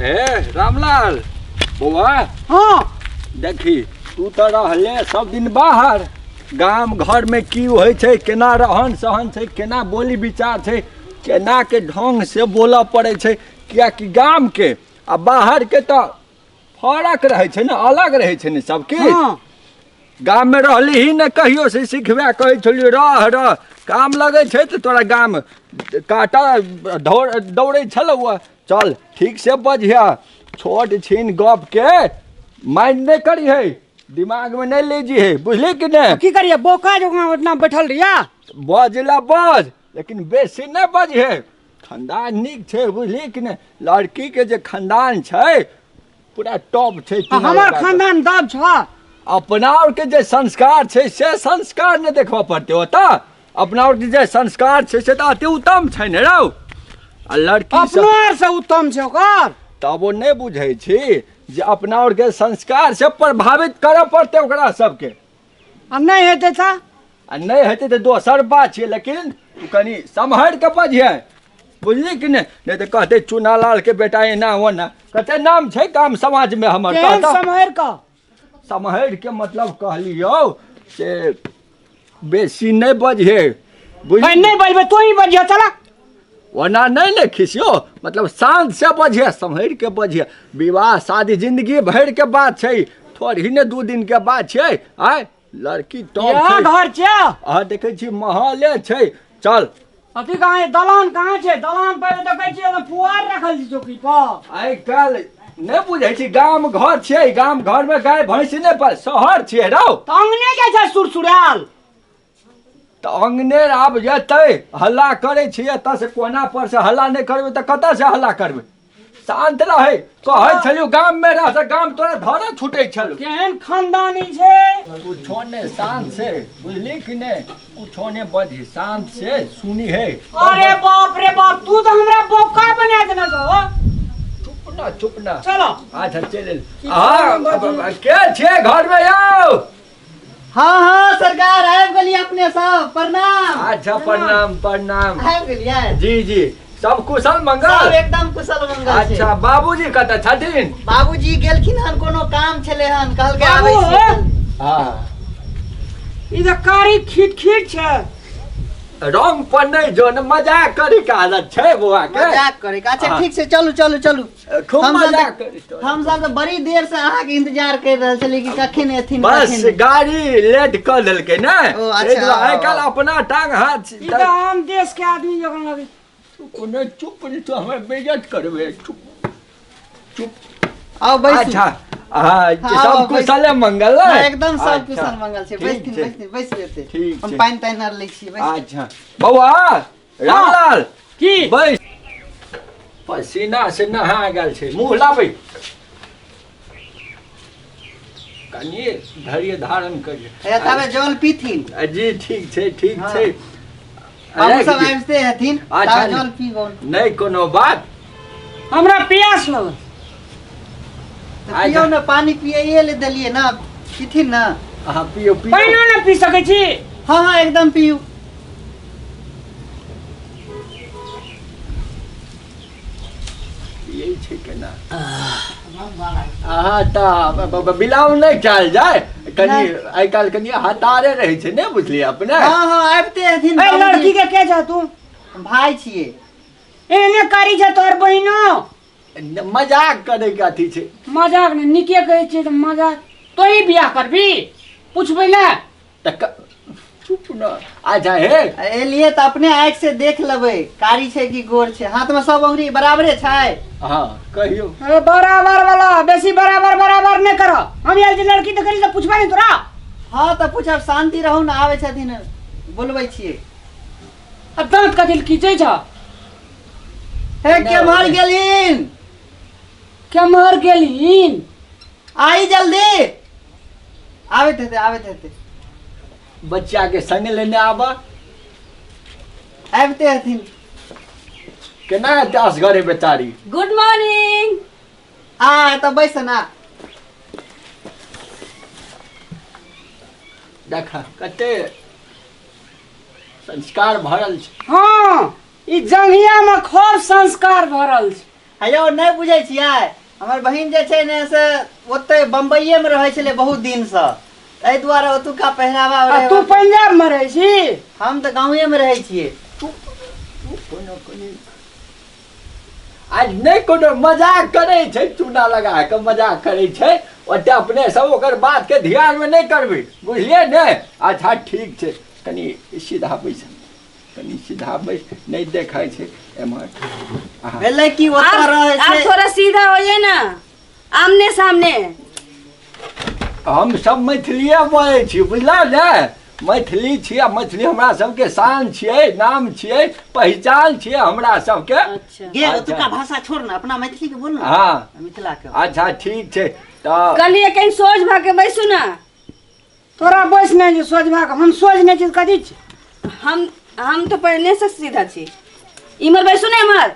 ए रामलाल बउआ हाँ देखी तू तो रहले सब दिन बाहर गाम घर में की होइ छै केना रहन सहन छै केना बोली विचार छै केना के ढंग से बोलऽ पड़े छै कियाकि गाम के आ बाहर के तो फरक रहे छै ने अलग रहे छै ने सबके हाँ गाम में रहली ही न कहियो से सिखबे कहे छलियो रह काम लगे छै तो तोरा गाम काटा दौड़े छलौ चल ठीक से बजिया छोट छीन गप के माइंड नहीं करी है दिमाग में नहीं लीजी है बुझली कि नहीं की करिए बोका जो उतना बैठल रहिया बजला बज लेकिन बेसी नहीं बज है खानदान निक छै बुझली कि नहीं लड़की के जे खानदान छै पूरा टॉप छै हमार खानदान दब छ अपना और के जे संस्कार छै से संस्कार नहीं देखबा पड़ते होता अपना और के जे संस्कार छै से तो अति उत्तम छै ने रौ आ लड़की अपना से उत्तम छै ओकर तब वो नहीं बुझे छी जे अपना और के संस्कार से प्रभावित करे पड़ते ओकरा सबके आ नहीं हेते था आ नहीं हेते तो दोसर बात छै लेकिन तू कनी सम्हर के बजिए बुझली कि नहीं तो कहते चुनालाल के बेटा एना ओना कते नाम छै काम समाज में हमर केहन समहर का सम्हर के मतलब कहलियो से बेसी नहीं बजिए भाई नहीं बजबे तो ही बजिया चला वरना नहीं खिसियो मतलब शांत से बजिए संभर के बजिए विवाह शादी जिंदगी भर के बात छै थोड़ी ने 2 दिन के बात छै आय लड़की टॉप छै घर छै आ देखे छी महले छै चल अथी कहाँ है दलान कहाँ छै दलान पर तो कहै छी फुआर रखल छी चौकी पर आइ काल नहीं बुझे छी गाम घर छै गाम घर में गाय भैंस नहीं पर शहर छै रौ त अंगने के छै सुरसुराल तो अंगने आब जते हल्ला करे छी एतऽ से कोना पर से हल्ला नहीं करबे तो कतऽ से हल्ला करबे शांत रहे कहै छलियो गाम में रह से गाम तोरा धरे छूटे छलो केहन खानदानी छै कुछो ने शांत से बुझली कि ने कुछो ने बजी शांत से सुनी है अरे बाप रे बाप तू तो हमरा बोका बना देना छो चुप ना चलो अच्छा चल हां के छे घर में आओ हाँ हाँ सरकार आबि गेलिए अपने सब प्रणाम अच्छा प्रणाम प्रणाम आबि गेलिए जी जी सब कुशल मंगल सब एकदम कुशल मंगल छै अच्छा बाबूजी कतऽ छथिन बाबूजी गेलखिन हन कोनो काम छले हन कहलकै आबै बाबू, छी हां ई तो कारी खीट खीट छै रंग पर नहीं जो न मजाक करे के आदत छै बुआ के मजाक करे के अच्छा ठीक छै चलू चलू चलू खूब हम सब मजाक करे हम सब तो बड़ी देर से अहाँ के इंतजार कर रहल छलिए कि कखन एथिन बस गाड़ी लेट कर देलकै ने ओ, अच्छा। आइ काल अपना टांग हाथ ई तो आम देश के आदमी जखन लगे कोनो चुप नहीं तो हमें बेइज्जत करबे चुप चुप आओ बैसू अच्छा हाँ हाँ, सब कुशल मंगल हाँ, है? एकदम सब अच्छा, कुशल मंगल छै ठीक छै। बैस जेते ठीक हम छै। पानी तानी आर लै छी बैस अच्छा बउआ रामलाल की बैस पसीना से नहा गेल छै मुंह लाबै कनिए धैर्य धारण करिए तबे जल पीथिन जी ठीक छै ठीक हाँ। छै बाबू सब आबिते हथिन अच्छा, तब जल पीबौन नहीं कोनो बात हमरा प्यास लगल पियो न पानी पिए ले देलिए ना पीथिन ना हाँ पियो पियो पानी न पी सकै छी हाँ हाँ एकदम पियू यही छै केना हाँ तऽ बिलाव नहीं कयल जाए कनी आइ काल कनी हतारे रहे छै ने बुझलिए अपने हाँ हाँ आबिते हथिन ए लड़की के के छ तू भाई छिए एने कारी छ तोर बहिनो मजाक करे के अथी छै मजाक नहीं निके कहै छै त मजाक तो ही बियाह करबी पूछबै ना तऽ चुप न अच्छा हे एलिए त अपने आँख से देख लेबै कारी छै कि गोर छै हाथ में सब अंगुरी बराबरे छै हाँ कहियो ए बराबर वाला बेसी बराबर बराबर नहीं कर हम यार जे लड़की त करी त पूछबै नहीं तोरा हाँ त पूछब शांति रहू न आबै छथिन बोलबै छियै अब दांत कथि खींचै छ हे के मर गेलिन के मर गेलीन आई जल्दी आबैत हेते बच्चा के संग लेने आबा आबिते हथिन केना तास घरे बेचारी गुड मॉर्निंग आ त बैस ना देखा कते संस्कार भरल छै हाँ ई जंघिया में खूब संस्कार भरल छै हेयौ नहीं बुझे छियै हमर बहिन जे छै ने से ओते बम्बईये में रहै छलै बहुत दिन से एहि दुआरे ओतुका पहरावा आ तू पंजाब में रहै छी? हम तऽ गाँवे में रहै छियै। आज नहीं कोनो मजाक करे छै, चूना लगा के मजाक करे छै, ओते अपने सब ओकर बात के ध्यान में नहीं करबे, बुझलिए ने? अच्छा ठीक छै, कनी सीधा बैस, कनी सीधा बैस, नहीं देखाय छै एमहर। भेलै कि ओतऽ रहै आप छै। थोड़ा सीधा होइए ना, आमने सामने। हम सब मैथिलीए बोले छी, बुझल ने? मैथिली छियै, मैथिली हमरा सबके शान छियै, नाम छियै, पहचान छियै हमरा सबके। अच्छा गे ओतुका भाषा छोड़ ना, अपना मैथिली के बोल ना। हाँ मिथिला के। अच्छा ठीक छै तो कहलिए कहीं सोच भागे बैसू ना। तोरा बैस नहीं जे सोच भाग, हम सोच नहीं छी कथी छी? हम तो पहले से सीधा छी। इमर बैसू ना इमर।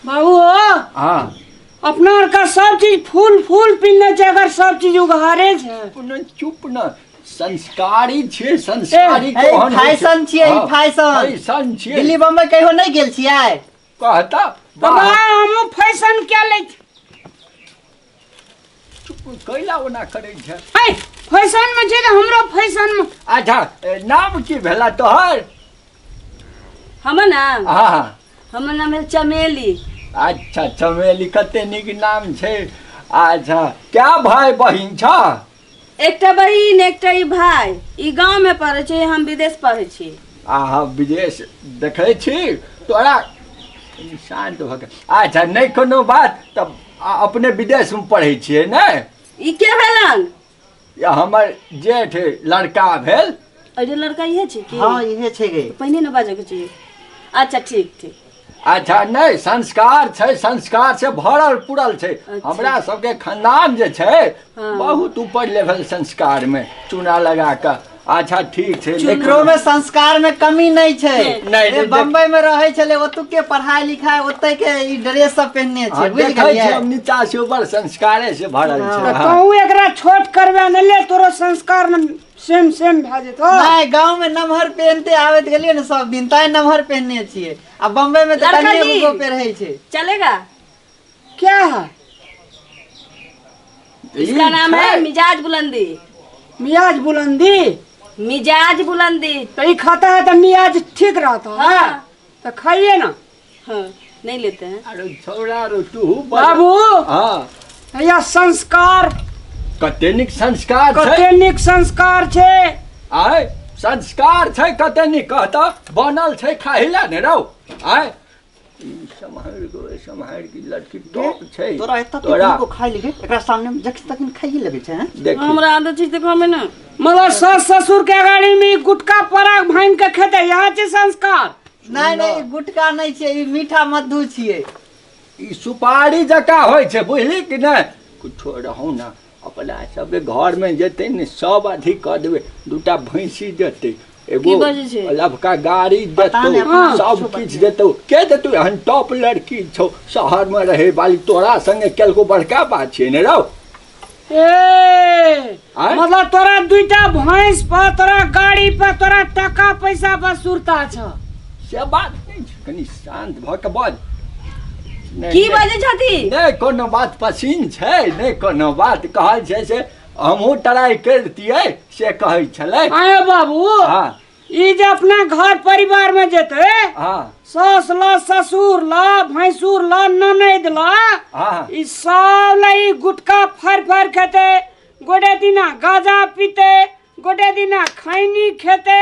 बाबू हाँ अपना आर का सब चीज फूल फूल पीने छै, अगर सब चीज उघारे छै। चुप न, संस्कारी छियै, संस्कारी ए, कोहन होइ छै। फैशन छियै, ई हाँ, फैशन। फैशन छियै। दिल्ली बम्बई कहियो नहीं गेल छियै? कहता बाबा हम फैशन क्या ले चुप कैला ओना करै छै? ऐ फैशन में छै त हमरो फैशन में। अच्छा नाम की भेला तोहर? हमर नाम हाँ हमर नाम है चमेली। अच्छा चमेली, कते नीक नाम छै। अच्छा क्या भाई बहिन छ? एकटा बहिन एकटा ई भाई, ई गांव में पढ़े छै, हम विदेश पढ़े छी। अहाँ विदेश देखै छी तोरा शांत भऽ के। अच्छा नहीं कोनो बात, तब अपने विदेश में पढ़ै छियै ने? ई के भेलन? या हमर जेठ लड़का भेल। अरे लड़का इहे छै कि? हाँ इहे छै गे। पहिने न बाजे के चाहिए। अच्छा ठीक ठीक। अच्छा नहीं संस्कार छै, संस्कार से भरल पूरल छै। अच्छा। हमरा सबके खानदान जे छै हाँ। बहुत ऊपर लेवल संस्कार में चूना लगा के। अच्छा ठीक छै, एकरो में संस्कार में कमी नहीं छै। नहीं, ए, बम्बई में रहे छले ओतुके पढ़ाई लिखाई ओते के ई ड्रेस सब पहनने छै, बुझ देखै गेलियै? छी हम नीचा से ऊपर संस्कारे से भरल हाँ। छै। हाँ। कहूँ एकरा छोट करबे नहीं ले, तोरो संस्कार न सेम सेम भए जेतो। नहीं गांव में नमहर पहनते आवत गेलियै ने सब दिन, ताई नमहर पहनने छियै। आ बम्बई में तो लड़का कनिए जी। गो पे रहै छै। चलेगा? क्या है? इसका ई नाम छै। है मिजाज बुलंदी। मियाज बुलंदी? मिजाज बुलंदी। तो ये खाता है तो मियाज ठीक रहता है। हाँ तो खाइए ना। हाँ नहीं लेते हैं। अरे छोड़ा रो तू बाबू हाँ या संस्कार कते नीक संस्कार छै। कते नीक संस्कार छै। आय संस्कार छै कते नीक कहता बनल छै खाहिला ने रौ। आय सम्हार की लड़की टॉप छै। तोरा एत तोरा को खाई लेबे, एकरा सामने में जख तक खाइए लेबे छै। हैं? देख हमरा आदत चीज देखो हमें ना। मतलब सास ससुर के गाड़ी में गुटका पराग भांग के खेते, यहाँ छै संस्कार। नहीं नहीं गुटका नहीं छै, ई मीठा मधु छियै। ई सुपारी जका होइ छै, बुझली कि नहीं? कुछो रहू ना, अपना सबके घर में जेते ने सब अथी कर देबे, दूटा भैंसी देते, की एगो बाजै छै? लबका गाड़ी पता नहीं देतो, अपना सब कुछो किछ बाजै। देतो। के देतो? हन टॉप लड़की छौ, शहर में रहे वाली, तोरा संगे केलको बड़का बात छै ने रौ। ए आय? मतलब तोरा दुईटा भैंस पर, तोरा गाड़ी पर, तोरा टका पैसा पर सुरता छ। से बात नहीं छै, कनी शांत भ के बाज। नहीं, की नहीं, बाजे छथी? नहीं कोनो बात पसीन छै, नहीं कोनो बात कहै छै से हमहूँ ट्राई करतियै से कहै छलै। आए बाबू हाँ ई जे अपना घर परिवार में जेते, हाँ सास ला, ससुर ला, भैंसुर ला, ननद ला, हाँ ई सब ला ई गुटका फाड़ फाड़ खेते, गोटे दिना गाजा पीते, गोटे दिना खैनी खेते,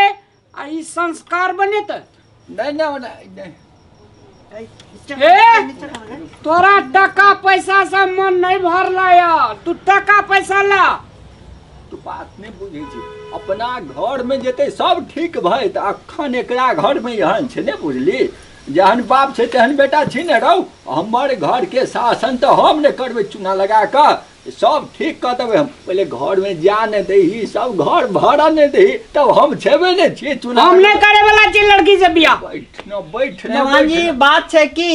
आ ई संस्कार बनेते। नहीं नहीं नहीं तोरा टका पैसा से मन नहीं भरला यार, तू टका पैसा ला। तू बात नहीं बुझे छी, अपना घर में जेते सब ठीक भय, अखन एकरा घर में एहन छै ने, बुझली? जहन बाप छै तेहन बेटा छी ने रौ। हमर घर के शासन तो हम ने करबे चूना लगा के, सब ठीक कर देबे। हम पहले घर में जा ने दही, सब घर भरा ने दही, तब हम छेबे ने छियै चूना। हम नहीं करे वाला छी लड़की से बियाह। बैठ न मेहमान जी बात छै कि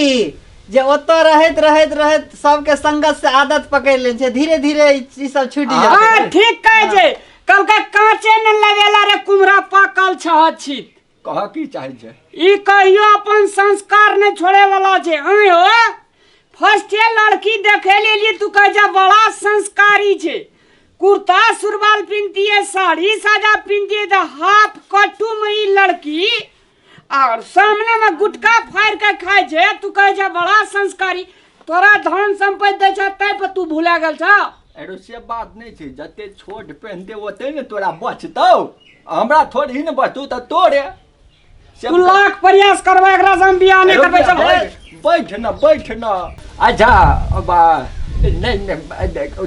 जे ओतऽ रहैत रहैत रहैत सबके संगत से आदत पकड़ ले छै, धीरे धीरे ई चीज सब छूटि हाँ जाए। ठीक कहे छै, कल का कांचे न लगेला रे कुम्हरा पाकल छहछित। कह की चाहे छै? ई कहियो अपन संस्कार नहीं छोड़े वाला छै। आय हो फर्स्ट लड़की देखे ले लिए तू कह जा बड़ा संस्कारी छे, कुर्ता सुरवाल पिनती है, साड़ी साजा पिनती है, तो हाफ कट्टू में ही लड़की और सामने में गुटखा फाड़ के खाए छे, तू कह जा बड़ा संस्कारी। तोरा धन संपत्ति दे छा तै पर तू भूला गेल छा। अरे से बात नहीं छे, जते छोट पहनते ओते ने तोरा बचतौ, हमरा थोड़ी न बचतौ त तोरे। तू लाख प्रयास करबा एकरा से हम बियाह नहीं करबे। चल बैठ न। अच्छा अब नहीं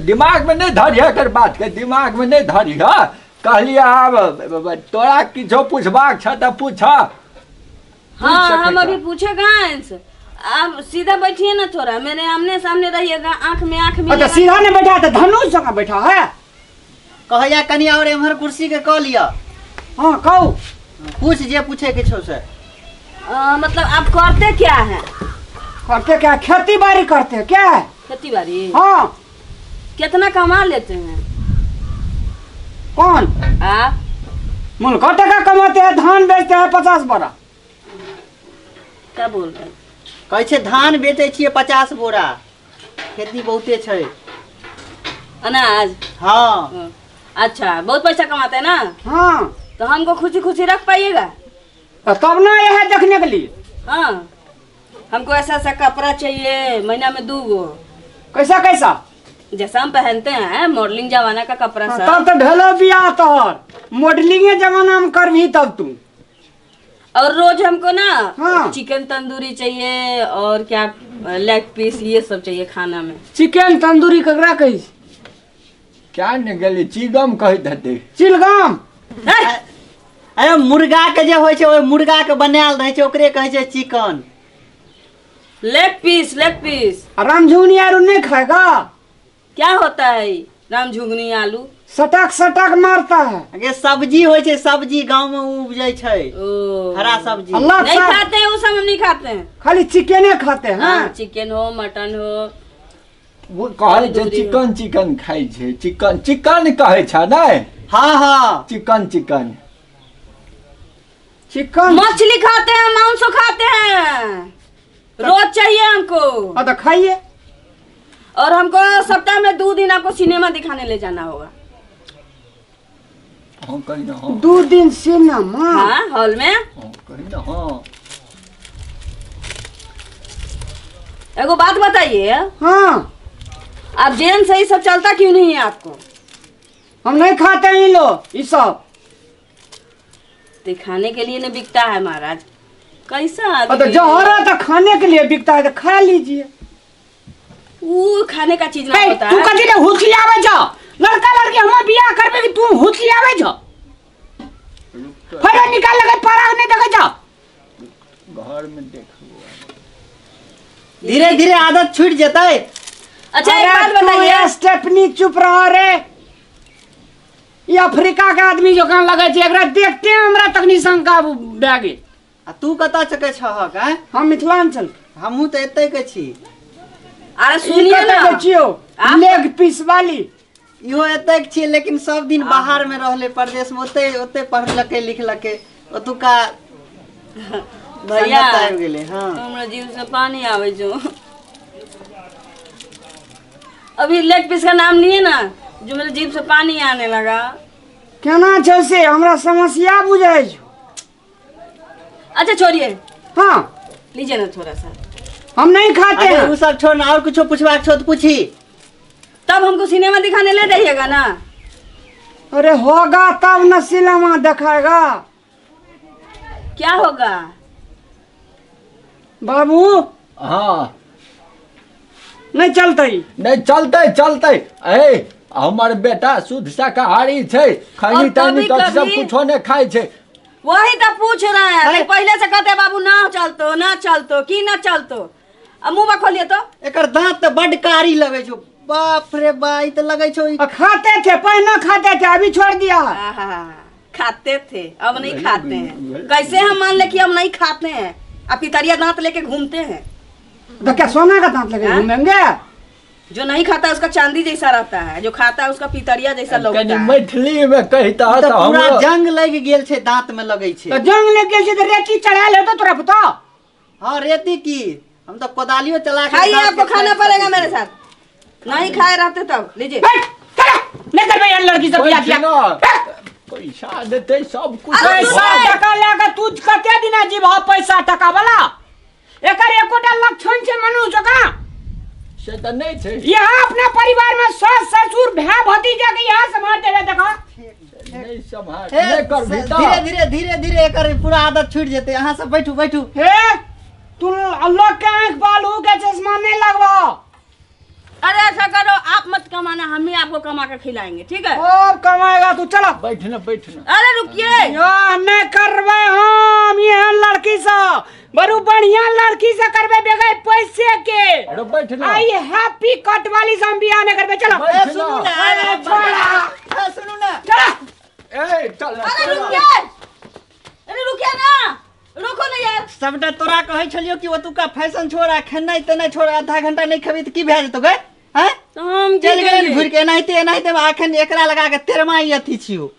दिमाग में नहीं धरिया कर बात के, दिमाग में नहीं धरिया। कहलिए अब तोरा किछो पूछबाक छ त पूछ। हाँ हम अभी पूछे कहाँ हैं इनसे। आप सीधा बैठिए ना, थोड़ा मेरे आमने सामने रहिएगा, आंख में आंख अच्छा मिलेगा। सीधा ने बैठा तो धनुष जगह बैठा है। कहया कनिया और एम्हर कुर्सी के कह लिया। हाँ कहू, पूछ जे पूछे किछो से। मतलब आप करते क्या है? करते क्या? खेती बाड़ी करते हैं क्या? खेती बाड़ी? हाँ। कितना कमा लेते हैं कौन? आप? मुल्का टका कमाते हैं, धान बेचते हैं 50 बोरा। क्या बोल रहे हैं? कहै छै धान बेचै छियै 50 बोरा, खेती बहुते छै। अनाज? हाँ। अच्छा, बहुत पैसा कमाते हैं ना? हाँ तो हमको खुशी खुशी रख पाइएगा? तो तब ना यह है देखने के लिए। हाँ, हमको ऐसा ऐसा कपड़ा चाहिए, महीना में 2 गो, कैसा कैसा? जैसा हम पहनते हैं मॉडलिंग जमाना का कपड़ा हाँ, सब। तब तो ढेलो बिया तोहर मॉडलिंग जमाना में कर भी तब तू। और रोज हमको ना हाँ। चिकन तंदूरी चाहिए और क्या लेग पीस ये सब चाहिए खाना में। चिकन तंदूरी ककरा कही? क्या न गेली चिगम कहैत हेतै। चिलगाम। अरे मुर्गा के जे होइ छै ओइ मुर्गा के बनायल रहै छै ओकरे कहै छै chicken. Leg piece, leg piece. Ramjhugni आलू नहीं खाएगा? क्या होता है राम झुगनी आलू? सटक सटक मारता है। अगे सब्जी होइ छै, सब्जी गांव में उपजै छै, ओ, हरा सब्जी। अल्लाह नहीं साहब, खाते हैं वो सब, हम नहीं खाते हैं। खाली चिकने खाते हैं। हाँ, चिकन हो मटन हो। वो कहै छै चिकन चिकन खाइ छै, चिकन चिकन कहै छ नै? हाँ हाँ चिकन चिकन चिकन मछली खाते हैं, मांस खाते हैं, रोज चाहिए हमको। हाँ तो खाइए। और हमको सप्ताह में 2 दिन आपको सिनेमा दिखाने ले जाना होगा। हाँ कहीं ना। हाँ 2 दिन सिनेमा? हाँ, हॉल में। हाँ कहीं ना। हाँ एगो बात बताइए, हाँ आप जेन सही सब चलता क्यों नहीं है आपको? हम नहीं खाते हैं ये लोग ये सब। दिखाने के लिए न बिकता है महाराज, कैसा तो आदमी जहरा तो खाने के लिए बिकता है तो खा लीजिए। वो खाने का चीज ना ए, होता तू है। कथी ले हुसियावे छ? लड़का लड़की हम बियाह करबे कि तू हुसियावे छ? फरे निकाल लगे पराग नहीं देखे छ? घर में देखो धीरे धीरे आदत छूट जेतै। अच्छा एक अरे बात तू बताइए, ये स्टेपनी चुप रह रे। ये अफ्रीका के आदमी जो कान लगे छे एकरा देखते हैं हमरा तकनी शंका बैगे। आ तू कतऽ चके छहक? हम मिथिलांचल हमहू तऽ एतै के छी। अरे सुनिए सुनिए ना ना, बच्चियों, आप- लेग पीस वाली। इहो एतै के छियै लेकिन सब दिन बाहर में रहले, परदेश में ओते ओते पढ़लकै लिखलकै, ओतुका भैया संगत आबि गेलै। हाँ हमरा जीव से पानी आवे जो। अभी लेग पीस का नाम लिए ना, जो मेरे जीभ से पानी आने लगा। केना छै से हमरा समस्या बुझाइ छ। अच्छा छोड़िए, हाँ लीजिए ना थोड़ा सा। हम नहीं खाते अरे हैं। उ सब छोड़ ना, और कुछो पूछबाक छौ तो पूछी। तब हमको सिनेमा दिखाने ले जाइएगा ना। अरे होगा तब न सिनेमा दिखाएगा क्या होगा? बाबू। हाँ नहीं चलते। नहीं चलते चलते। ए हमर बेटा शुद्ध शाकाहारी छै, खैनी और तैनी कभी- तो सब कभी- कुछो नहीं खाइ छै। वही तो पूछ रहे हैं। अरे- नहीं, पहले से कहते बाबू ना चलतो ना चलतो की ना चलतो। अब मुंह खोलिए तो। एकर दांत तो बड कारी लगे छौ, बाप रे बा, ई तो लगे छौ खाते थे पहले, खाते थे अभी छोड़ दिया है। आहा, खाते थे अब नहीं खाते हैं। कैसे हम मान ले कि हम नहीं खाते हैं? अब पितरिया दांत लेके घूमते हैं। तो क्या सोना का दांत लेके हाँ? घूमेंगे? जो नहीं खाता है उसका चांदी जैसा रहता है, जो खाता है उसका पितरिया जैसा लगता कनी है। मैथिली में कहता तो तो पूरा हमरो जंग लग गेल छै, दांत में लगे छै। तो जंग लेके से तो रेती चढ़ा ले तो तोरा पता। हाँ रेती की हम तो कोदालियों चला के खाइए, घास आपको के खाना खाए पड़ेगा सकते मेरे हैं। साथ। नहीं खाए रहते तब लीजिए। बैठ, चलो लेकर भैया लड़की सब बिया दिया। पैसा देते सब कुछ अरे पैसा टका लेकर तू कते दिना जीवा पैसा टका वाला एकर एकोटा लक्षण छे मनुष्य का। से तो नहीं थे यहाँ अपने परिवार में सास ससुर भाई भतीजा के यहाँ संभालते रहे देखा। नहीं संभाल हे, नहीं कर भी तो धीरे धीरे धीरे धीरे एकर पूरा आदत छूट जेते। यहाँ से बैठू बैठू। हे तू अल्लाह के आँख बालू के चश्मा नहीं लगवा। अरे ऐसा करो, आप मत कमाना, हम ही आपको कमा के खिलाएंगे, ठीक है? अब कमाएगा तू चलो। बैठना बैठना अरे रुकिए, यहाँ नहीं करवे हम ये लड़की से बड़ू बढ़िया लड़की से करवे बगैर पैसे के। अरे बैठना आई हैप्पी कट वाली से हम बियाह नहीं करवे चलो। बैठ ए, सुनू ना, अरे छोड़ा। ए, सुनू ना। चलो ए चल अरे रुकिए, अरे रुकिए ना, रुको ना यार। सबटा तोरा कहै छलियो कि ओतुका फैशन छोड़ा, खेनाइ तेनाइ छोड़ा, आधा घंटा नहीं खेबी त की भए जेतौ गे? हैं? तो हम चल गेलै घुरि के एनाहिते एनाहिते आखन एकरा लगा के तेरमा ई अथी छियो।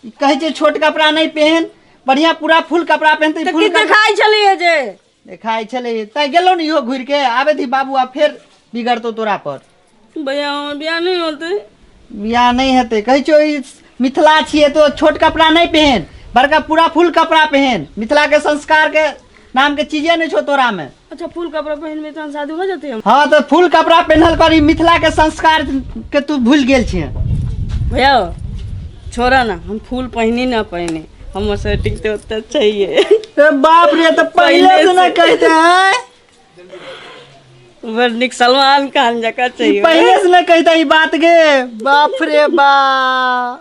ई कहै छै छोट कपड़ा नहीं पहन, बढ़िया पूरा फुल कपड़ा पहनते तो फुल की दिखाई चलिए जे देखाइ छलै। तै गेलौ न इहो घुरि के आबे दी बाबू आ फेर बिगड़तौ तोरा पर। भैया हमर बियाह नहीं होते। बियाह नहीं हेतै। कहै छौ ई मिथिला छियै तो छोट कपड़ा नहीं पहन, बड़का पूरा फुल कपड़ा पहन। मिथिला के संस्कार के नाम के चीजें नहीं छो तोरा में। अच्छा फुल कपड़ा पहन में तो शादी हो जाती है। हाँ तो फुल कपड़ा पहनल करी, मिथिला के संस्कार के तू भूल गेल छियै। भैया छोड़ा ना, हम फूल पहनी ना पहने, हम सर्टिक तो उतना चाहिए। ए बाप रे, तो पहले पहले से ना से। कहते हैं, वर्निक सलमान खान जका चाहिए। पहले से ना कहते ई बात गे। बाप रे बाप।